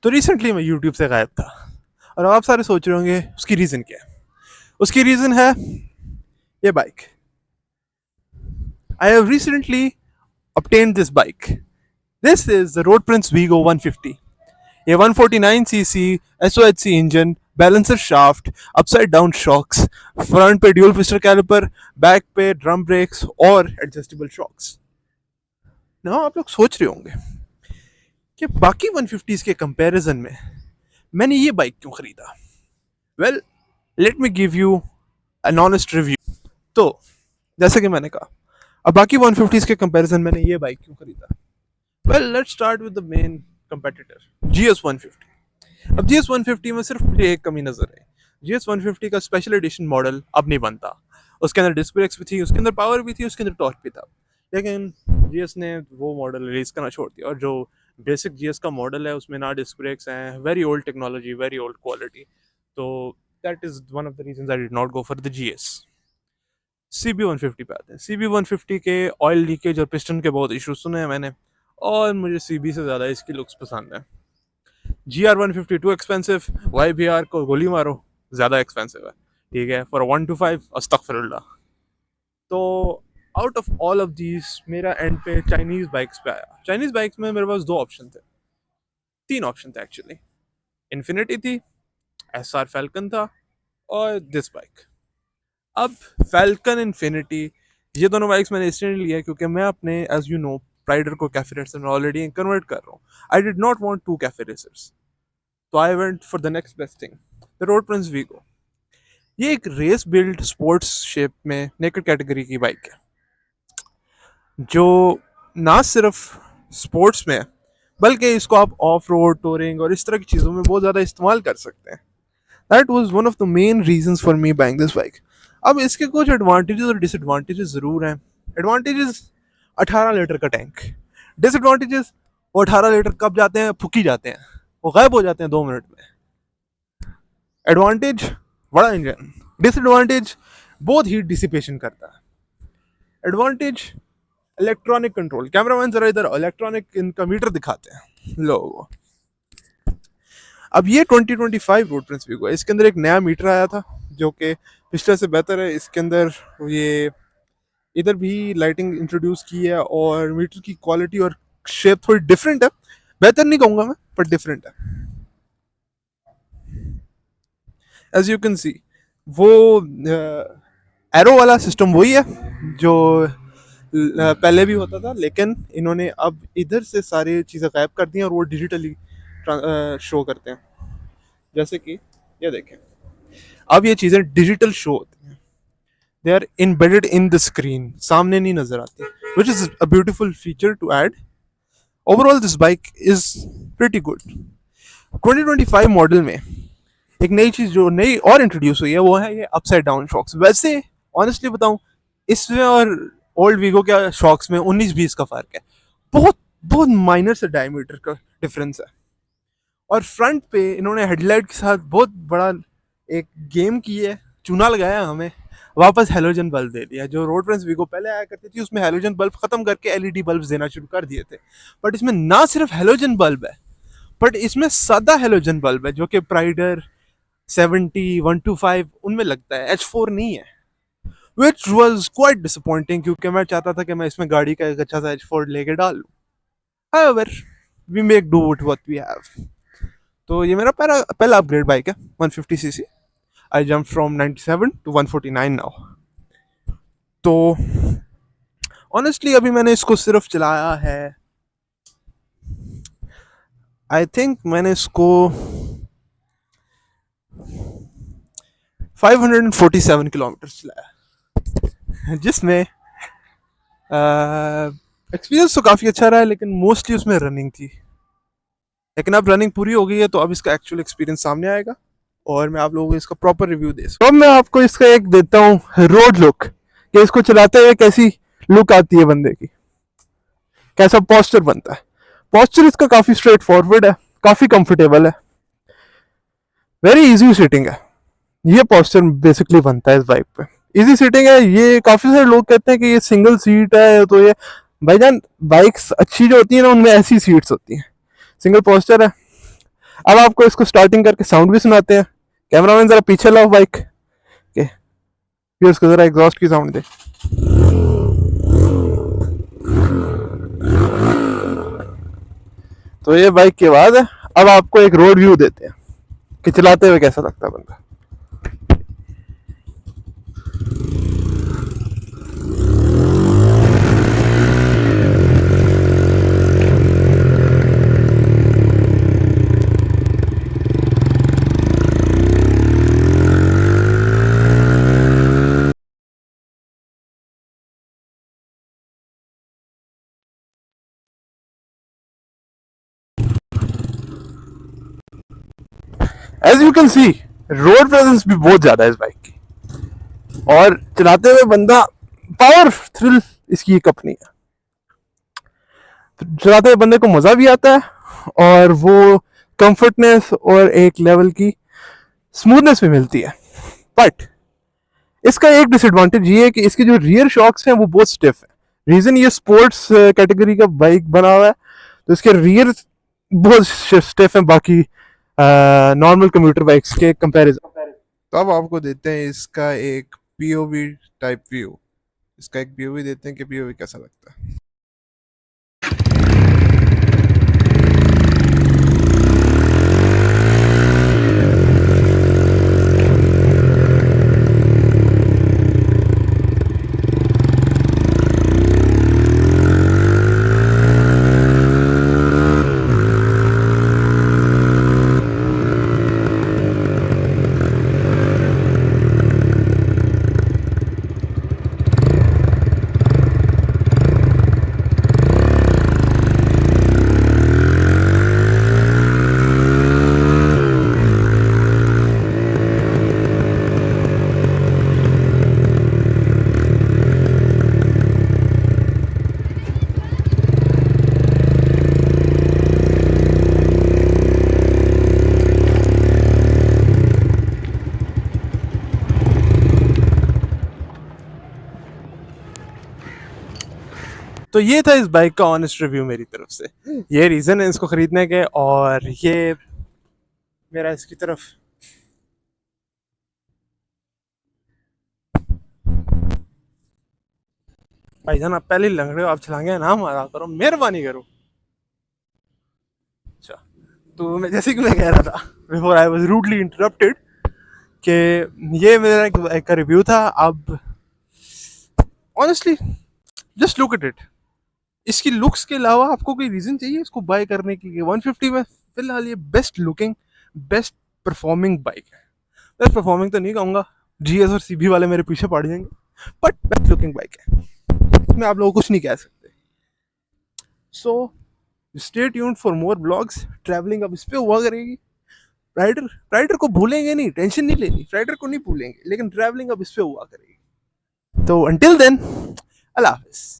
तो रिसेंटली मैं यूट्यूब से गायब था और आप सारे सोच रहे होंगे उसकी रीज़न क्या है। उसकी रीज़न है ये bike. I have recently obtained this bike. This is the Road Prince Vigo 150. ये 149cc SOHC engine, balancer shaft, upside down shocks, front पे ड्यूल पिस्टन कैलिपर, बैक पे ड्रम ब्रेक्स और एडजस्टेबल शॉक्स। ना आप लोग सोच रहे होंगे कि बाकी 150s के कंपैरिजन में मैंने ये बाइक क्यों खरीदा। Well, let me give you an honest review. तो जैसे कि मैंने कहा, अब बाकी 150s के कंपैरिजन मैंने ये बाइक क्यों खरीदा। Well, let's start with the main competitor GS 150। अब GS 150 में सिर्फ मुझे एक कमी नजर आई। GS 150 का स्पेशल एडिशन मॉडल अब नहीं बनता। उसके अंदर डिस्क ब्रेक्स भी थी, उसके अंदर पावर भी थी, उसके अंदर टॉर्क भी था, लेकिन GS ने वो मॉडल रिलीज करना छोड़ दिया। और जो बेसिक GS का मॉडल है उसमें ना डिस्क ब्रेक्स हैं, very old technology, very old quality. तो that is one of the reasons I did not go for the GS। CB 150 पे आते हैं। CB 150 के ऑयल लीकेज और पिस्टन के बहुत इश्यूज सुने हैं मैंने, और मुझे CB से ज़्यादा इसकी लुक्स पसंद है। GR 150 टू एक्सपेंसिव, YBR को गोली मारो, ज़्यादा एक्सपेंसिव है। ठीक है, फॉर 125 अस्तगफिरुल्लाह। तो out of all of these मेरा एंड पे चाइनीज़ बाइक्स पे आया। चाइनीज़ बाइक्स में मेरे पास दो ऑप्शन थे, तीन ऑप्शन थे एक्चुअली। इन्फिनिटी थी, SR फैल्कन था, और दिस बाइक। अब फैल्कन, इन्फिनिटी, ये दोनों बाइक्स मैंने इसलिए लिया क्योंकि मैं अपने, एज यू नो, प्राइडर को कैफे रेसर में ऑलरेडी कन्वर्ट कर रहा हूँ। I did not want to cafe racers, तो I went for the next best thing, the Road Prince Wego. ये एक रेस बिल्ड स्पोर्ट्स शेप में नेकेड कैटेगरी की बाइक है, जो ना सिर्फ स्पोर्ट्स में है बल्कि इसको आप ऑफ रोड, टूरिंग और इस तरह की चीज़ों में बहुत ज़्यादा इस्तेमाल कर सकते हैं। That was one of the main reason for me buying this bike. अब इसके कुछ एडवांटेजेस और डिसएडवांटेजेस ज़रूर हैं। एडवांटेजेस 18 लीटर का टैंक। डिसएडवांटेजेस, वो 18 लीटर कब जाते हैं, फुकी जाते हैं, वो गायब हो जाते हैं 2 मिनट में। एडवांटेज, बड़ा इंजन। डिसएडवांटेज, बहुत हीट डिसिपेशन करता है। Advantage, electronic control. कैमरामैन जरा इधर इलेक्ट्रॉनिक इनका मीटर दिखाते हैं लोगों को। अब ये 2025 रोड प्रिंस वीगो है, इसके अंदर एक नया मीटर आया था जो कि पिछले से बेहतर है। इसके अंदर ये इधर भी लाइटिंग इंट्रोड्यूस की है और मीटर की क्वालिटी और शेप थोड़ी डिफरेंट है। बेहतर नहीं कहूँगा मैं, पर डिफरेंट है। एज यू कैन सी, वो एरो वाला सिस्टम वही है जो पहले भी होता था, लेकिन इन्होंने अब इधर से सारी चीज़ें गायब कर दी हैं और वो डिजिटली शो करते हैं। जैसे कि ये देखें, अब ये चीज़ें डिजिटल शो होती हैं, they are embedded in the screen, सामने नहीं नजर आती, which is a beautiful feature to add. Overall this bike is pretty good. 2025 model में एक नई चीज़ जो नई और इंट्रोड्यूस हुई है वो है ये अपसाइड डाउन शॉक्स। वैसे ऑनेस्टली बताऊं, इसमें और ओल्ड वीगो के शॉक्स में 19-20 का फ़र्क है, बहुत बहुत माइनर से डायमीटर का डिफरेंस है। और फ्रंट पे इन्होंने हेडलाइट के साथ बहुत बड़ा एक गेम की है, चूना लगाया हमें, वापस हेलोजन बल्ब दे दिया। जो रोड प्रिंस वीगो पहले आया करती थी उसमें हेलोजन बल्ब खत्म करके LED बल्ब देना शुरू कर दिए थे, बट इसमें ना सिर्फ हेलोजन बल्ब है, बट इसमें सादा हेलोजन बल्ब है जो कि प्राइडर 70, 125 उनमें लगता है, H4 नहीं है, विच वॉज क्वाइट डिसअपॉइंटिंग क्योंकि मैं चाहता था कि मैं इसमें गाड़ी का एक अच्छा सा H4 लेके डाल लूँ। However, we make do with what we have। तो ये मेरा पहला पहला अपग्रेड बाइक है 150cc। I jump from 97 to 149 now. तो ऑनेस्टली अभी मैंने इसको सिर्फ चलाया है, आई थिंक मैंने इसको 547 किलोमीटर चलाया, जिसमें एक्सपीरियंस तो काफ़ी अच्छा रहा है, लेकिन मोस्टली उसमें रनिंग थी। लेकिन अब रनिंग पूरी हो गई है तो अब इसका एक्चुअल एक्सपीरियंस सामने आएगा और मैं आप लोगों को इसका प्रॉपर रिव्यू दे सकता हूँ। तो अब मैं आपको इसका एक देता हूँ रोड लुक, कि इसको चलाते हुए कैसी लुक आती है बंदे की, कैसा पोस्चर बनता है। पोस्चर इसका काफ़ी स्ट्रेट फॉरवर्ड है, काफ़ी कंफर्टेबल है, वेरी इजी सीटिंग है। ये पोस्चर बेसिकली बनता है इस बाइक पे, इजी सीटिंग है। ये काफ़ी सारे लोग कहते हैं कि ये सिंगल सीट है, तो ये भाईजान बाइक्स अच्छी जो होती है ना उनमें ऐसी सीट्स होती हैं, सिंगल पोस्चर है। अब आपको इसको स्टार्टिंग करके साउंड भी सुनाते हैं। कैमरामैन जरा पीछे लाओ बाइक के, फिर उसको जरा एग्जॉस्ट की साउंड दे। तो ये बाइक के बाद अब आपको एक रोड व्यू देते हैं कि चलाते हुए कैसा लगता है बंदा। As you can see road presence भी बहुत ज्यादा है इस बाइक की, और चलाते हुए बंदा पावर थ्रिल इसकी एक अपनी है। चलाते हुए बंदे को मजा भी आता है और वो कंफर्टनेस और एक लेवल की स्मूथनेस भी मिलती है। बट इसका एक डिसएडवांटेज ये है कि इसके जो रियर शॉक्स हैं वो बहुत स्टिफ है। रीजन ये स्पोर्ट्स कैटेगरी का बाइक बना हुआ है, तो इसके रियर बहुत स्टिफ है बाकी नॉर्मल कंप्यूटर बाइक्स के कंपैरिजन। तो अब आपको देते हैं इसका एक पीओवी टाइप व्यू, इसका एक पीओवी देते हैं कि पीओवी कैसा लगता है। तो ये था इस बाइक का ऑनेस्ट रिव्यू मेरी तरफ से। ये रीजन है इसको खरीदने के, और ये मेरा इसकी तरफ भाईजान आप पहले ही लग रहे हो, आप चलाएंगे ना मारा करो, मेहरबानी करो। अच्छा, तो मैं जैसे कि मैं कह रहा था before I was rudely interrupted कि ये मेरा एक का रिव्यू था। अब honestly just look at it, इसकी लुक्स के अलावा आपको कोई रीजन चाहिए इसको बाय करने के लिए? 150 में फिलहाल ये best looking, best performing bike है। बेस्ट परफॉर्मिंग तो नहीं कहूँगा, जीएस और सीबी वाले मेरे पीछे पड़ जाएंगे, बट बेस्ट लुकिंग बाइक है, इसमें आप लोग कुछ नहीं कह सकते। So stay tuned for more blogs. Travelling अब इस पे हुआ करेगी। राइडर राइडर को भूलेंगे नहीं, टेंशन नहीं लेनी, राइडर को नहीं भूलेंगे, लेकिन ट्रैवलिंग अब इस पे हुआ करेगी। तो अंटिल देन, अल्लाह हाफिज।